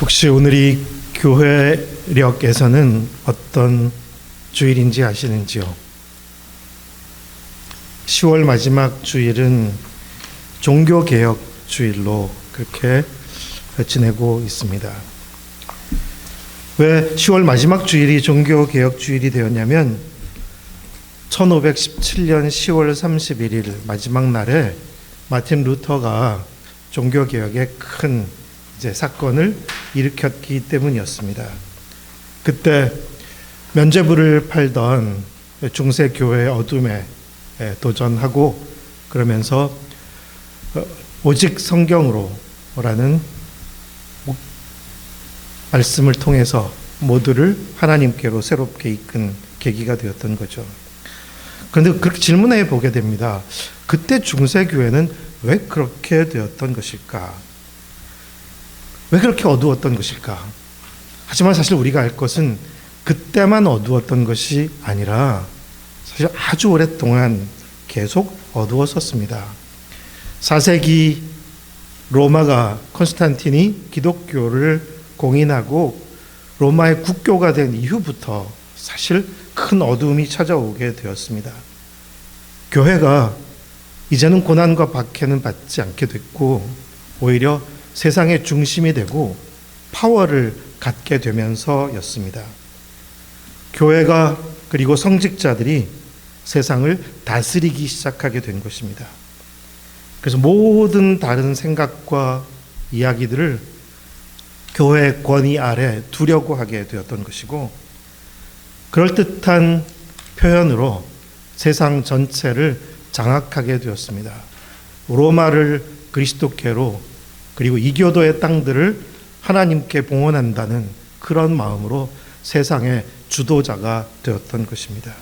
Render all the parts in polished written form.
혹시 오늘이 교회력에서는 어떤 주일인지 아시는지요? 10월 마지막 주일은 종교개혁 주일로 그렇게 지내고 있습니다. 왜 10월 마지막 주일이 종교개혁 주일이 되었냐면 1517년 10월 31일 마지막 날에 마틴 루터가 종교개혁의 큰 사건을 일으켰기 때문이었습니다. 그때 면죄부를 팔던 중세교회의 어둠에 도전하고 그러면서 오직 성경으로라는 말씀을 통해서 모두를 하나님께로 새롭게 이끈 계기가 되었던 거죠. 그런데 그렇게 질문해 보게 됩니다. 그때 중세교회는 왜 그렇게 되었던 것일까? 왜 그렇게 어두웠던 것일까? 하지만 사실 우리가 알 것은 그때만 어두웠던 것이 아니라 사실 아주 오랫동안 계속 어두웠었습니다. 4세기 로마가 콘스탄틴이 기독교를 공인하고 로마의 국교가 된 이후부터 사실 큰 어두움이 찾아오게 되었습니다. 교회가 이제는 고난과 박해는 받지 않게 됐고 오히려 세상의 중심이 되고 파워를 갖게 되면서였습니다. 교회가 그리고 성직자들이 세상을 다스리기 시작하게 된 것입니다. 그래서 모든 다른 생각과 이야기들을 교회의 권위 아래 두려고 하게 되었던 것이고 그럴듯한 표현으로 세상 전체를 장악하게 되었습니다. 로마를 그리스도께로 그리고 이교도의 땅들을 하나님께 봉헌한다는 그런 마음으로 세상의 주도자가 되었던 것입니다.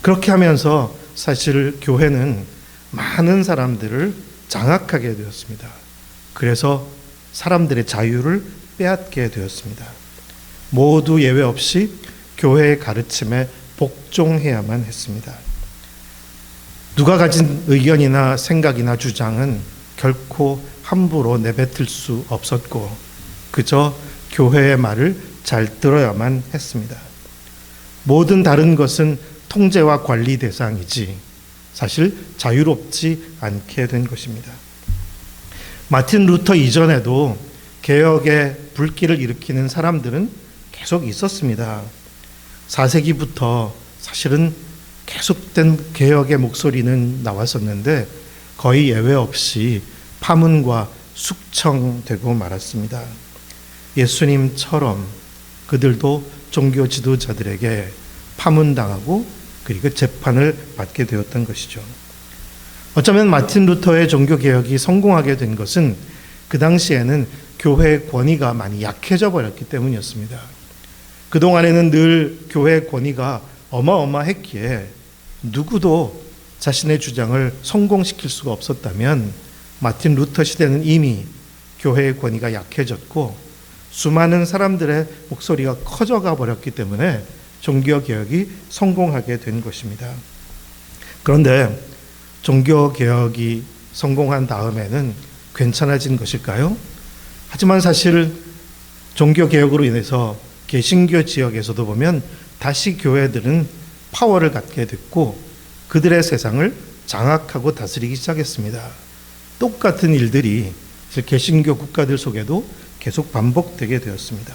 그렇게 하면서 사실 교회는 많은 사람들을 장악하게 되었습니다. 그래서 사람들의 자유를 빼앗게 되었습니다. 모두 예외 없이 교회의 가르침에 복종해야만 했습니다. 누가 가진 의견이나 생각이나 주장은 결코 함부로 내뱉을 수 없었고 그저 교회의 말을 잘 들어야만 했습니다. 모든 다른 것은 통제와 관리 대상이지 사실 자유롭지 않게 된 것입니다. 마틴 루터 이전에도 개혁의 불길을 일으키는 사람들은 계속 있었습니다. 4세기부터 사실은 계속된 개혁의 목소리는 나왔었는데 거의 예외 없이 파문과 숙청되고 말았습니다. 예수님처럼 그들도 종교 지도자들에게 파문당하고 그리고 재판을 받게 되었던 것이죠. 어쩌면 마틴 루터의 종교개혁이 성공하게 된 것은 그 당시에는 교회의 권위가 많이 약해져 버렸기 때문이었습니다. 그동안에는 늘 교회의 권위가 어마어마했기에 누구도 자신의 주장을 성공시킬 수가 없었다면 마틴 루터 시대는 이미 교회의 권위가 약해졌고 수많은 사람들의 목소리가 커져가 버렸기 때문에 종교개혁이 성공하게 된 것입니다. 그런데 종교개혁이 성공한 다음에는 괜찮아진 것일까요? 하지만 사실 종교개혁으로 인해서 개신교 지역에서도 보면 다시 교회들은 파워를 갖게 됐고 그들의 세상을 장악하고 다스리기 시작했습니다. 똑같은 일들이 개신교 국가들 속에도 계속 반복되게 되었습니다.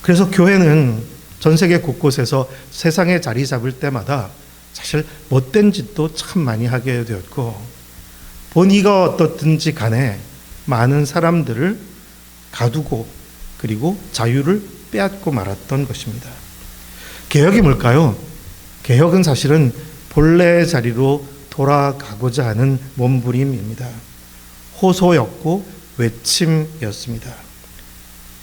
그래서 교회는 전 세계 곳곳에서 세상에 자리 잡을 때마다 사실 못된 짓도 참 많이 하게 되었고 본의가 어떻든지 간에 많은 사람들을 가두고 그리고 자유를 빼앗고 말았던 것입니다. 개혁이 뭘까요? 개혁은 사실은 본래의 자리로 돌아가고자 하는 몸부림입니다. 호소였고 외침이었습니다.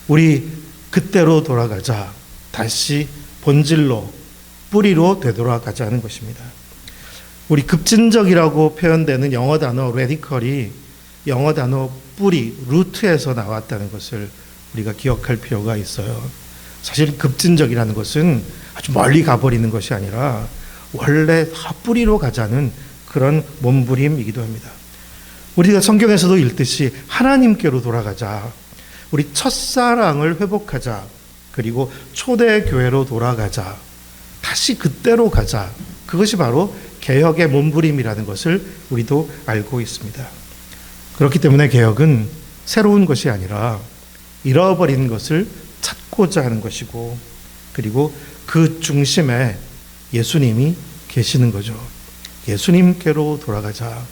우리 그때로 돌아가자. 다시 본질로 뿌리로 되돌아가자는 것입니다. 우리 급진적이라고 표현되는 영어 단어 radical이 영어 단어 뿌리, 루트에서 나왔다는 것을 우리가 기억할 필요가 있어요. 사실 급진적이라는 것은 아주 멀리 가버리는 것이 아니라 원래 뿌리로 가자는 그런 몸부림이기도 합니다. 우리가 성경에서도 읽듯이 하나님께로 돌아가자. 우리 첫사랑을 회복하자. 그리고 초대교회로 돌아가자. 다시 그때로 가자. 그것이 바로 개혁의 몸부림이라는 것을 우리도 알고 있습니다. 그렇기 때문에 개혁은 새로운 것이 아니라 잃어버린 것을 찾고자 하는 것이고, 그리고 그 중심에 예수님이 계시는 거죠. 예수님께로 돌아가자.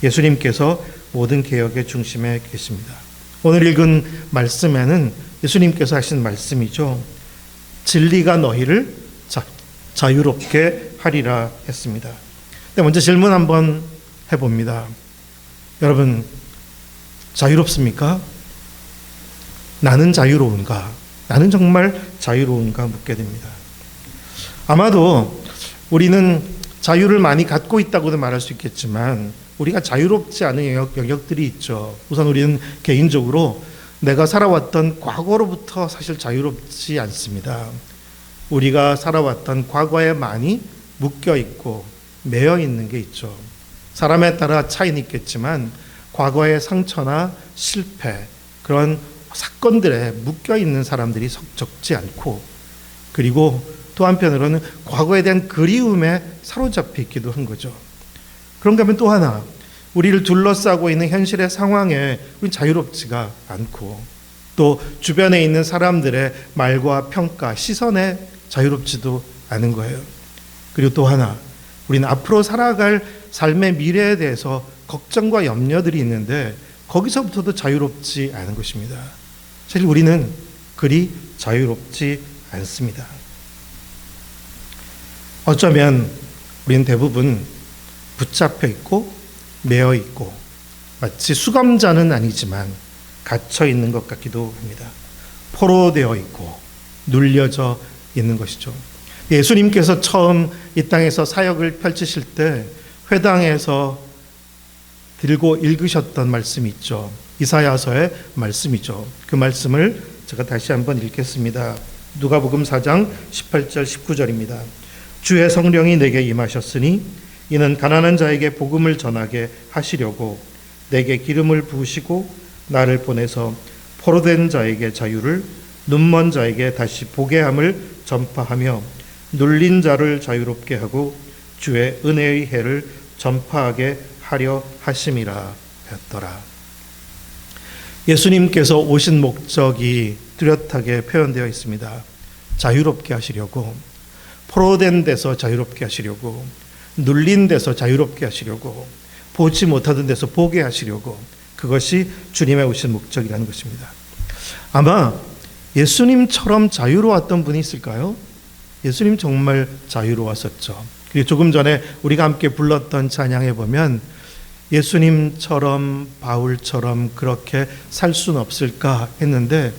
예수님께서 모든 개혁의 중심에 계십니다. 오늘 읽은 말씀에는 예수님께서 하신 말씀이죠. 진리가 너희를 자유롭게 하리라 했습니다. 근데 먼저 질문 한번 해봅니다. 여러분, 자유롭습니까? 나는 자유로운가? 나는 정말 자유로운가 묻게 됩니다. 아마도 우리는 자유를 많이 갖고 있다고도 말할 수 있겠지만 우리가 자유롭지 않은 영역들이 있죠. 우선 우리는 개인적으로 내가 살아왔던 과거로부터 사실 자유롭지 않습니다. 우리가 살아왔던 과거에 많이 묶여 있고 매여 있는 게 있죠. 사람에 따라 차이는 있겠지만 과거의 상처나 실패, 그런 사건들에 묶여 있는 사람들이 적지 않고, 그리고 또 한편으로는 과거에 대한 그리움에 사로잡혀 있기도 한 거죠. 그런가 하면 또 하나, 우리를 둘러싸고 있는 현실의 상황에 우리는 자유롭지가 않고, 또 주변에 있는 사람들의 말과 평가, 시선에 자유롭지도 않은 거예요. 그리고 또 하나, 우리는 앞으로 살아갈 삶의 미래에 대해서 걱정과 염려들이 있는데 거기서부터도 자유롭지 않은 것입니다. 사실 우리는 그리 자유롭지 않습니다. 어쩌면 우리는 대부분 붙잡혀 있고 매여 있고 마치 수감자는 아니지만 갇혀 있는 것 같기도 합니다. 포로되어 있고 눌려져 있는 것이죠. 예수님께서 처음 이 땅에서 사역을 펼치실 때 회당에서 들고 읽으셨던 말씀이 있죠. 이사야서의 말씀이죠. 그 말씀을 제가 다시 한번 읽겠습니다. 누가복음 4장 18절 19절입니다. 주의 성령이 내게 임하셨으니 이는 가난한 자에게 복음을 전하게 하시려고 내게 기름을 부으시고 나를 보내서 포로된 자에게 자유를, 눈먼 자에게 다시 보게 함을 전파하며 눌린 자를 자유롭게 하고 주의 은혜의 해를 전파하게 하려 하심이라 했더라. 예수님께서 오신 목적이 뚜렷하게 표현되어 있습니다. 자유롭게 하시려고, 포로된 데서 자유롭게 하시려고, 눌린 데서 자유롭게 하시려고, 보지 못하던 데서 보게 하시려고, 그것이 주님의 오신 목적이라는 것입니다. 아마 예수님처럼 자유로웠던 분이 있을까요? 예수님 정말 자유로웠었죠. 그리고 조금 전에 우리가 함께 불렀던 찬양에 보면 예수님처럼 바울처럼 그렇게 살 수는 없을까 했는데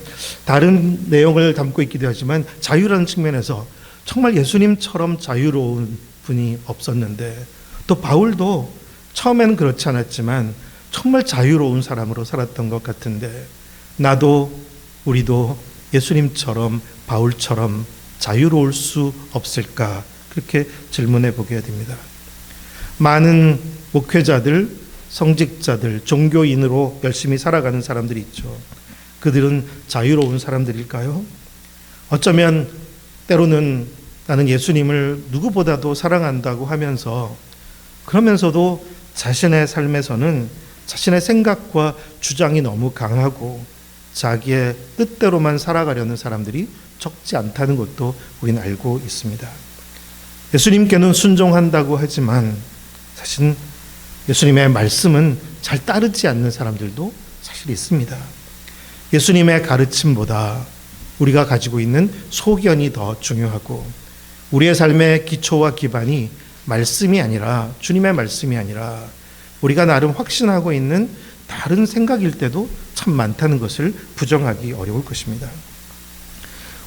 다른 내용을 담고 있기도 하지만 자유라는 측면에서 정말 예수님처럼 자유로운 분이 없었는데, 또 바울도 처음에는 그렇지 않았지만 정말 자유로운 사람으로 살았던 것 같은데, 나도 우리도 예수님처럼 바울처럼 자유로울 수 없을까, 그렇게 질문해 보게 됩니다. 많은 목회자들, 성직자들, 종교인으로 열심히 살아가는 사람들이 있죠. 그들은 자유로운 사람들일까요? 어쩌면 때로는 나는 예수님을 누구보다도 사랑한다고 하면서, 그러면서도 자신의 삶에서는 자신의 생각과 주장이 너무 강하고 자기의 뜻대로만 살아가려는 사람들이 적지 않다는 것도 우리는 알고 있습니다. 예수님께는 순종한다고 하지만 사실 예수님의 말씀은 잘 따르지 않는 사람들도 사실 있습니다. 예수님의 가르침보다 우리가 가지고 있는 소견이 더 중요하고, 우리의 삶의 기초와 기반이 말씀이 아니라, 주님의 말씀이 아니라 우리가 나름 확신하고 있는 다른 생각일 때도 참 많다는 것을 부정하기 어려울 것입니다.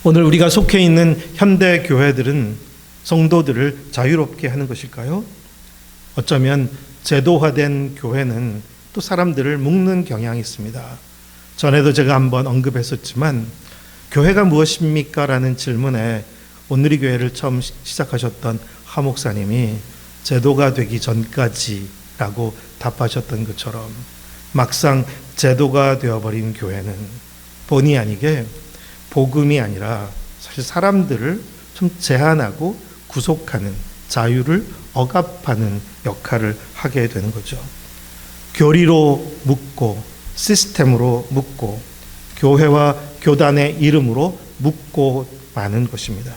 오늘 우리가 속해 있는 현대 교회들은 성도들을 자유롭게 하는 것일까요? 어쩌면 제도화된 교회는 또 사람들을 묶는 경향이 있습니다. 전에도 제가 한번 언급했었지만 교회가 무엇입니까? 라는 질문에 온누리 교회를 처음 시작하셨던 하 목사님이 제도가 되기 전까지라고 답하셨던 것처럼 막상 제도가 되어버린 교회는 본의 아니게 복음이 아니라 사실 사람들을 좀 제한하고 구속하는, 자유를 억압하는 역할을 하게 되는 거죠. 교리로 묶고 시스템으로 묶고 교회와 교단의 이름으로 묶고 마는 것입니다.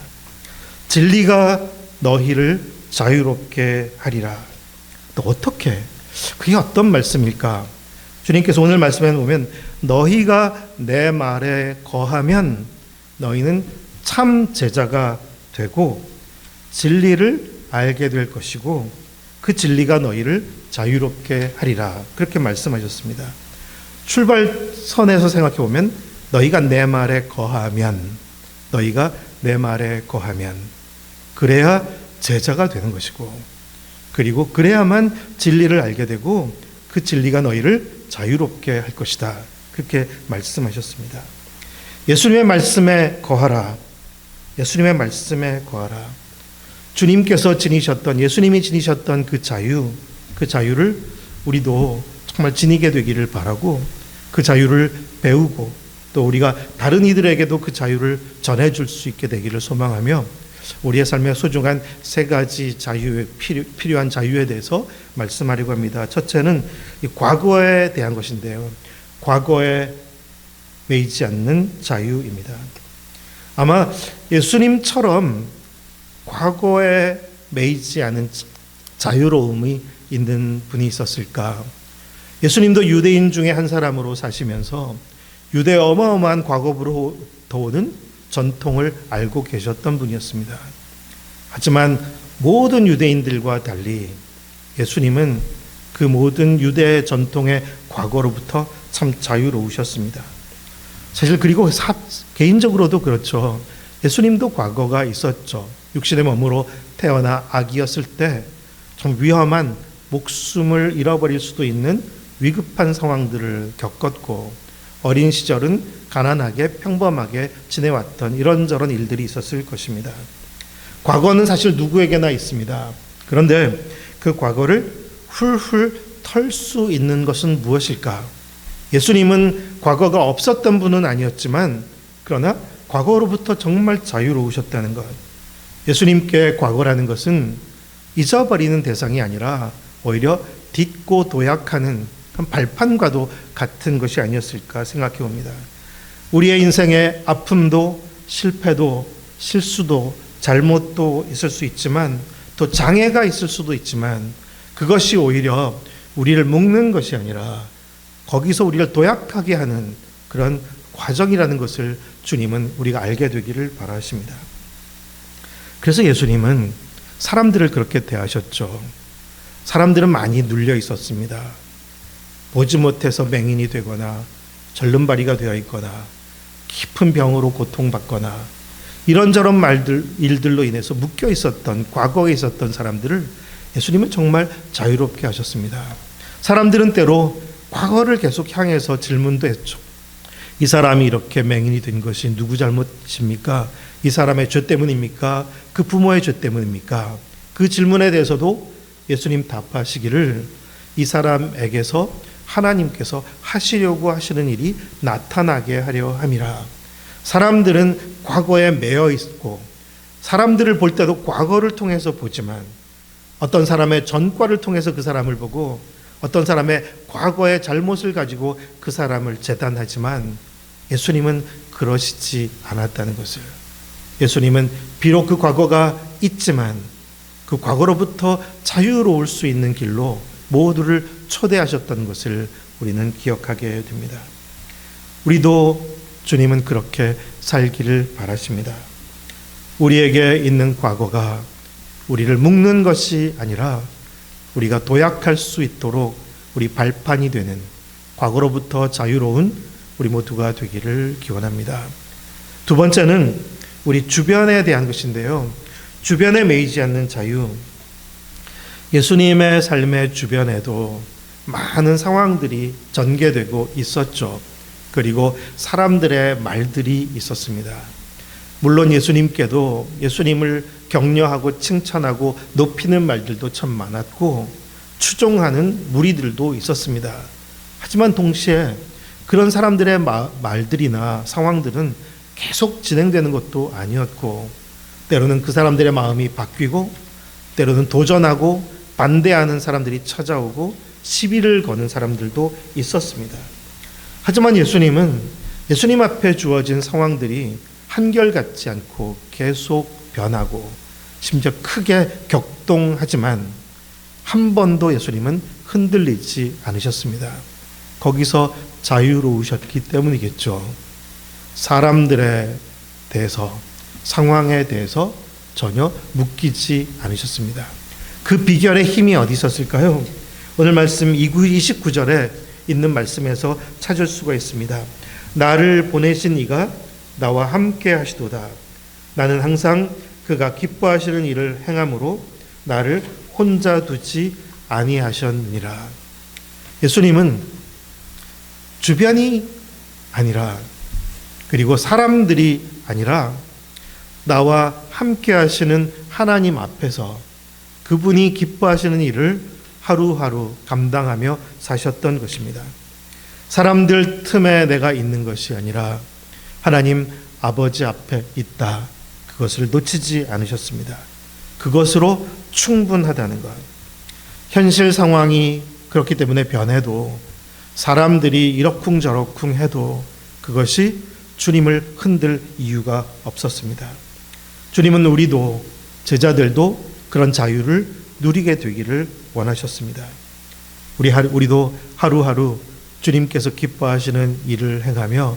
진리가 너희를 자유롭게 하리라. 또 어떻게? 그게 어떤 말씀일까? 주님께서 오늘 말씀에 보면 너희가 내 말에 거하면 너희는 참 제자가 되고 진리를 알게 될 것이고 그 진리가 너희를 자유롭게 하리라. 그렇게 말씀하셨습니다. 출발선에서 생각해 보면 너희가 내 말에 거하면, 너희가 내 말에 거하면 그래야 제자가 되는 것이고, 그리고 그래야만 진리를 알게 되고 그 진리가 너희를 자유롭게 할 것이다. 그렇게 말씀하셨습니다. 예수님의 말씀에 거하라. 예수님의 말씀에 거하라. 주님께서 지니셨던, 예수님이 지니셨던 그 자유를 우리도 정말 지니게 되기를 바라고 그 자유를 배우고 또 우리가 다른 이들에게도 그 자유를 전해줄 수 있게 되기를 소망하며 우리의 삶에 소중한 세 가지 필요한 자유에 대해서 말씀하려고 합니다. 첫째는 이 과거에 대한 것인데요. 과거에 매이지 않는 자유입니다. 아마 예수님처럼 과거에 매이지 않은 자유로움이 있는 분이 있었을까? 예수님도 유대인 중에 한 사람으로 사시면서 유대의 어마어마한 과거부터 오는 전통을 알고 계셨던 분이었습니다. 하지만 모든 유대인들과 달리 예수님은 그 모든 유대 전통의 과거로부터 참 자유로우셨습니다. 사실 그리고 개인적으로도 그렇죠. 예수님도 과거가 있었죠. 육신의 몸으로 태어나 아기였을 때 좀 위험한, 목숨을 잃어버릴 수도 있는 위급한 상황들을 겪었고 어린 시절은 가난하게 평범하게 지내왔던 이런저런 일들이 있었을 것입니다. 과거는 사실 누구에게나 있습니다. 그런데 그 과거를 훌훌 털 수 있는 것은 무엇일까? 예수님은 과거가 없었던 분은 아니었지만 그러나 과거로부터 정말 자유로우셨다는 것. 예수님께 과거라는 것은 잊어버리는 대상이 아니라 오히려 딛고 도약하는 발판과도 같은 것이 아니었을까 생각해 봅니다. 우리의 인생에 아픔도 실패도 실수도 잘못도 있을 수 있지만 또 장애가 있을 수도 있지만 그것이 오히려 우리를 묶는 것이 아니라 거기서 우리를 도약하게 하는 그런 과정이라는 것을 주님은 우리가 알게 되기를 바라십니다. 그래서 예수님은 사람들을 그렇게 대하셨죠. 사람들은 많이 눌려 있었습니다. 보지 못해서 맹인이 되거나 절름발이가 되어 있거나 깊은 병으로 고통받거나 이런저런 일들로 인해서 묶여 있었던, 과거에 있었던 사람들을 예수님은 정말 자유롭게 하셨습니다. 사람들은 때로 과거를 계속 향해서 질문도 했죠. 이 사람이 이렇게 맹인이 된 것이 누구 잘못입니까? 이 사람의 죄 때문입니까? 그 부모의 죄 때문입니까? 그 질문에 대해서도 예수님 답하시기를 이 사람에게서 하나님께서 하시려고 하시는 일이 나타나게 하려 함이라. 사람들은 과거에 매여 있고 사람들을 볼 때도 과거를 통해서 보지만 어떤 사람의 전과를 통해서 그 사람을 보고 어떤 사람의 과거의 잘못을 가지고 그 사람을 재단하지만 예수님은 그러시지 않았다는 것을, 예수님은 비록 그 과거가 있지만 그 과거로부터 자유로울 수 있는 길로 모두를 초대하셨던 것을 우리는 기억하게 됩니다. 우리도 주님은 그렇게 살기를 바라십니다. 우리에게 있는 과거가 우리를 묶는 것이 아니라 우리가 도약할 수 있도록 우리 발판이 되는 과거로부터 자유로운 우리 모두가 되기를 기원합니다. 두 번째는 우리 주변에 대한 것인데요. 주변에 매이지 않는 자유. 예수님의 삶의 주변에도 많은 상황들이 전개되고 있었죠. 그리고 사람들의 말들이 있었습니다. 물론 예수님께도 예수님을 격려하고 칭찬하고 높이는 말들도 참 많았고 추종하는 무리들도 있었습니다. 하지만 동시에 그런 사람들의 말들이나 상황들은 계속 진행되는 것도 아니었고, 때로는 그 사람들의 마음이 바뀌고, 때로는 도전하고 반대하는 사람들이 찾아오고 시비를 거는 사람들도 있었습니다. 하지만 예수님은 예수님 앞에 주어진 상황들이 한결같지 않고 계속 변하고 심지어 크게 격동하지만 한 번도 예수님은 흔들리지 않으셨습니다. 거기서 자유로우셨기 때문이겠죠. 사람들에 대해서, 상황에 대해서 전혀 묶이지 않으셨습니다. 그 비결의 힘이 어디 있었을까요? 오늘 말씀 29절에 있는 말씀에서 찾을 수가 있습니다. 나를 보내신 이가 나와 함께 하시도다. 나는 항상 그가 기뻐하시는 일을 행함으로 나를 혼자 두지 아니하셨느니라. 예수님은 주변이 아니라, 그리고 사람들이 아니라 나와 함께 하시는 하나님 앞에서 그분이 기뻐하시는 일을 하루하루 감당하며 사셨던 것입니다. 사람들 틈에 내가 있는 것이 아니라 하나님 아버지 앞에 있다. 그것을 놓치지 않으셨습니다. 그것으로 충분하다는 것. 현실 상황이 그렇기 때문에 변해도, 사람들이 이러쿵저러쿵 해도 그것이 주님을 흔들 이유가 없었습니다. 주님은 우리도, 제자들도 그런 자유를 누리게 되기를 원하셨습니다. 우리도 하루하루 주님께서 기뻐하시는 일을 행하며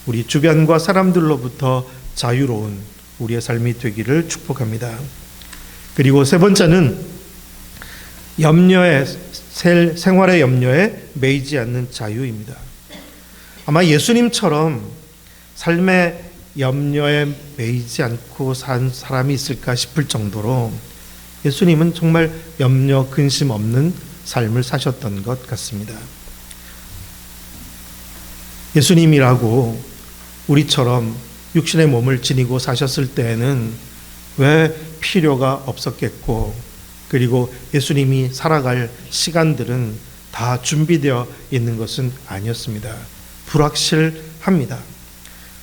우리 주변과 사람들로부터 자유로운 우리의 삶이 되기를 축복합니다. 그리고 세 번째는 생활의 염려에 매이지 않는 자유입니다. 아마 예수님처럼 삶의 염려에 매이지 않고 산 사람이 있을까 싶을 정도로 예수님은 정말 염려, 근심 없는 삶을 사셨던 것 같습니다. 예수님이라고 우리처럼 육신의 몸을 지니고 사셨을 때에는 왜 필요가 없었겠고, 그리고 예수님이 살아갈 시간들은 다 준비되어 있는 것은 아니었습니다. 불확실합니다.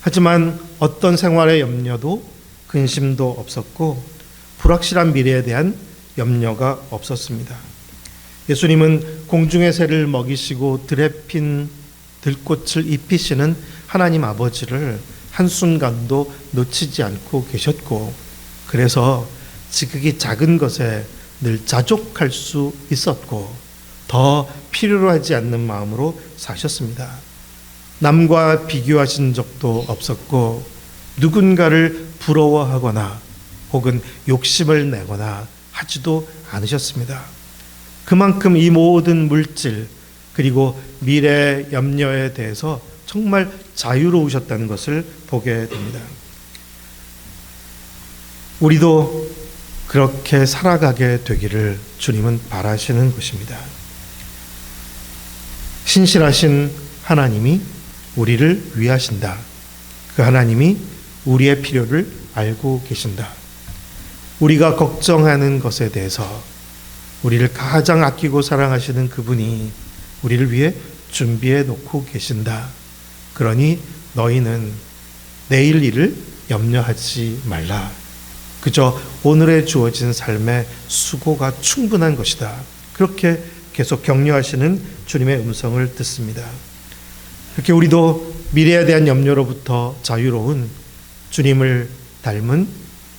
하지만 어떤 생활의 염려도 근심도 없었고 불확실한 미래에 대한 염려가 없었습니다. 예수님은 공중의 새를 먹이시고 들에 핀 들꽃을 입히시는 하나님 아버지를 한순간도 놓치지 않고 계셨고, 그래서 지극히 작은 것에 늘 자족할 수 있었고 더 필요로 하지 않는 마음으로 사셨습니다. 남과 비교하신 적도 없었고 누군가를 부러워하거나 혹은 욕심을 내거나 하지도 않으셨습니다. 그만큼 이 모든 물질 그리고 미래 염려에 대해서 정말 자유로우셨다는 것을 보게 됩니다. 우리도 그렇게 살아가게 되기를 주님은 바라시는 것입니다. 신실하신 하나님이 우리를 위하신다. 그 하나님이 우리의 필요를 알고 계신다. 우리가 걱정하는 것에 대해서 우리를 가장 아끼고 사랑하시는 그분이 우리를 위해 준비해 놓고 계신다. 그러니 너희는 내일 일을 염려하지 말라. 그저 오늘에 주어진 삶의 수고가 충분한 것이다. 그렇게 계속 격려하시는 주님의 음성을 듣습니다. 그렇게 우리도 미래에 대한 염려로부터 자유로운 주님을 닮은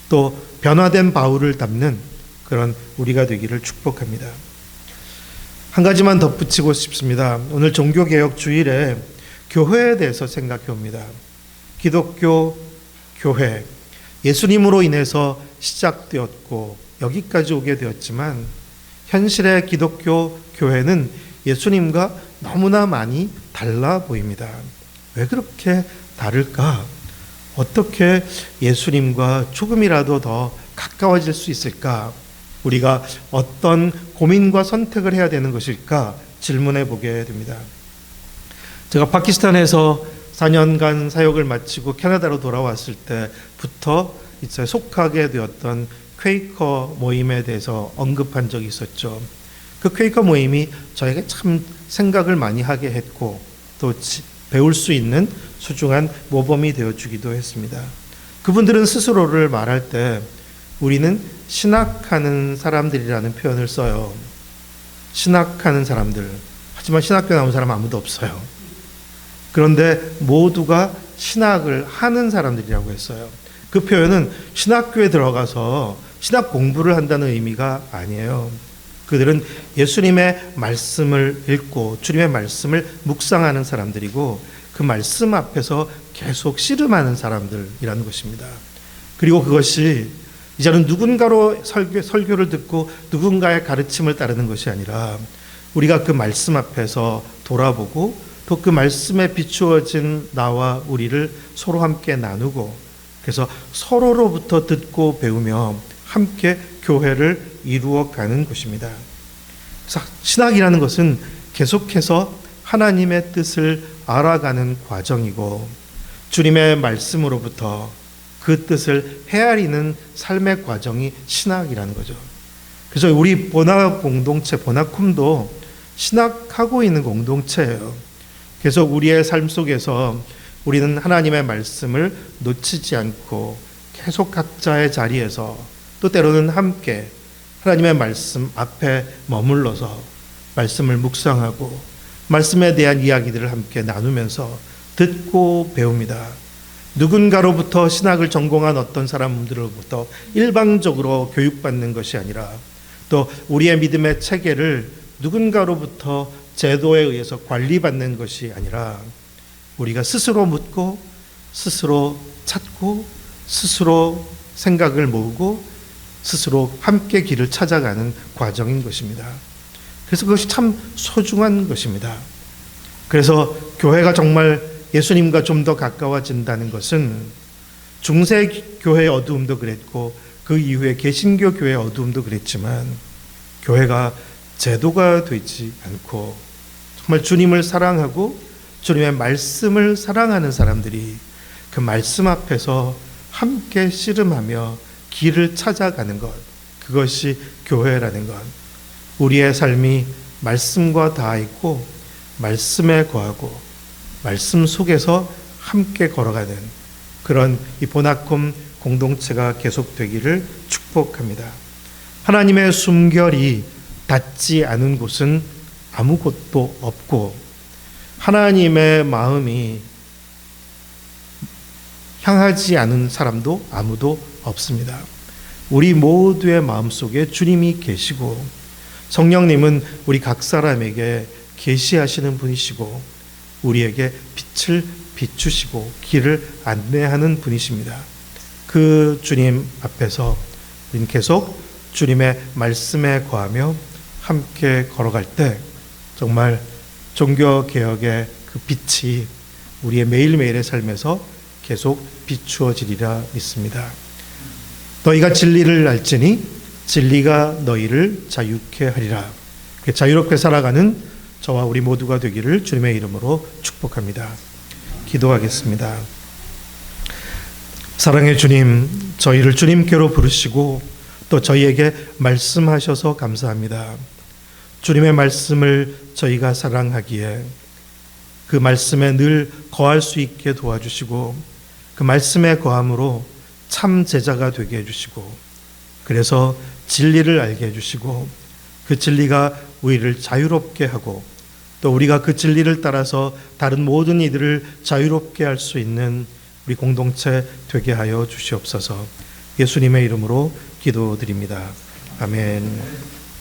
또 변화된 바울을 닮는 그런 우리가 되기를 축복합니다. 한 가지만 덧붙이고 싶습니다. 오늘 종교개혁 주일에 교회에 대해서 생각해 봅니다. 기독교 교회, 예수님으로 인해서 시작되었고 여기까지 오게 되었지만 현실의 기독교 교회는 예수님과 너무나 많이 달라 보입니다. 왜 그렇게 다를까? 어떻게 예수님과 조금이라도 더 가까워질 수 있을까? 우리가 어떤 고민과 선택을 해야 되는 것일까? 질문해 보게 됩니다. 제가 파키스탄에서 4년간 사역을 마치고 캐나다로 돌아왔을 때부터 이제 속하게 되었던 퀘이커 모임에 대해서 언급한 적이 있었죠. 그 퀘이커 모임이 저에게 참 생각을 많이 하게 했고 또 배울 수 있는 소중한 모범이 되어주기도 했습니다. 그분들은 스스로를 말할 때 우리는 신학하는 사람들이라는 표현을 써요. 신학하는 사람들. 하지만 신학교 나온 사람 아무도 없어요. 그런데 모두가 신학을 하는 사람들이라고 했어요. 그 표현은 신학교에 들어가서 신학 공부를 한다는 의미가 아니에요. 그들은 예수님의 말씀을 읽고 주님의 말씀을 묵상하는 사람들이고 그 말씀 앞에서 계속 씨름하는 사람들이라는 것입니다. 그리고 그것이 이제는 누군가로 설교를 듣고 누군가의 가르침을 따르는 것이 아니라 우리가 그 말씀 앞에서 돌아보고 또 그 말씀에 비추어진 나와 우리를 서로 함께 나누고 그래서 서로로부터 듣고 배우며 함께 교회를 이루어가는 것입니다. 신학이라는 것은 계속해서 하나님의 뜻을 알아가는 과정이고 주님의 말씀으로부터 그 뜻을 헤아리는 삶의 과정이 신학이라는 거죠. 그래서 우리 번학 공동체, 번학홈도 신학하고 있는 공동체예요. 계속 우리의 삶 속에서 우리는 하나님의 말씀을 놓치지 않고 계속 각자의 자리에서 또 때로는 함께 하나님의 말씀 앞에 머물러서 말씀을 묵상하고 말씀에 대한 이야기들을 함께 나누면서 듣고 배웁니다. 누군가로부터 신학을 전공한 어떤 사람들로부터 일방적으로 교육받는 것이 아니라 또 우리의 믿음의 체계를 누군가로부터 제도에 의해서 관리받는 것이 아니라 우리가 스스로 묻고 스스로 찾고 스스로 생각을 모으고 스스로 함께 길을 찾아가는 과정인 것입니다. 그래서 그것이 참 소중한 것입니다. 그래서 교회가 정말 예수님과 좀 더 가까워진다는 것은 중세교회의 어두움도 그랬고 그 이후에 개신교 교회의 어두움도 그랬지만 교회가 제도가 되지 않고 정말 주님을 사랑하고 주님의 말씀을 사랑하는 사람들이 그 말씀 앞에서 함께 씨름하며 길을 찾아가는 것, 그것이 교회라는 것. 우리의 삶이 말씀과 닿아 있고 말씀에 거하고 말씀 속에서 함께 걸어가는 그런 이 보나콤 공동체가 계속되기를 축복합니다. 하나님의 숨결이 닿지 않은 곳은 아무것도 없고 하나님의 마음이 향하지 않은 사람도 아무도 없습니다. 우리 모두의 마음속에 주님이 계시고 성령님은 우리 각 사람에게 계시하시는 분이시고 우리에게 빛을 비추시고 길을 안내하는 분이십니다. 그 주님 앞에서 우리는 계속 주님의 말씀에 거하며 함께 걸어갈 때 정말 종교개혁의 그 빛이 우리의 매일매일의 삶에서 계속 비추어지리라 믿습니다. 너희가 진리를 알지니 진리가 너희를 자유케 하리라. 자유롭게 살아가는 저와 우리 모두가 되기를 주님의 이름으로 축복합니다. 기도하겠습니다. 사랑의 주님, 저희를 주님께로 부르시고 또 저희에게 말씀하셔서 감사합니다. 주님의 말씀을 저희가 사랑하기에 그 말씀에 늘 거할 수 있게 도와주시고 그 말씀에 거함으로 참 제자가 되게 해주시고 그래서 진리를 알게 해주시고 그 진리가 우리를 자유롭게 하고 또 우리가 그 진리를 따라서 다른 모든 이들을 자유롭게 할 수 있는 우리 공동체 되게 하여 주시옵소서. 예수님의 이름으로 기도드립니다. 아멘.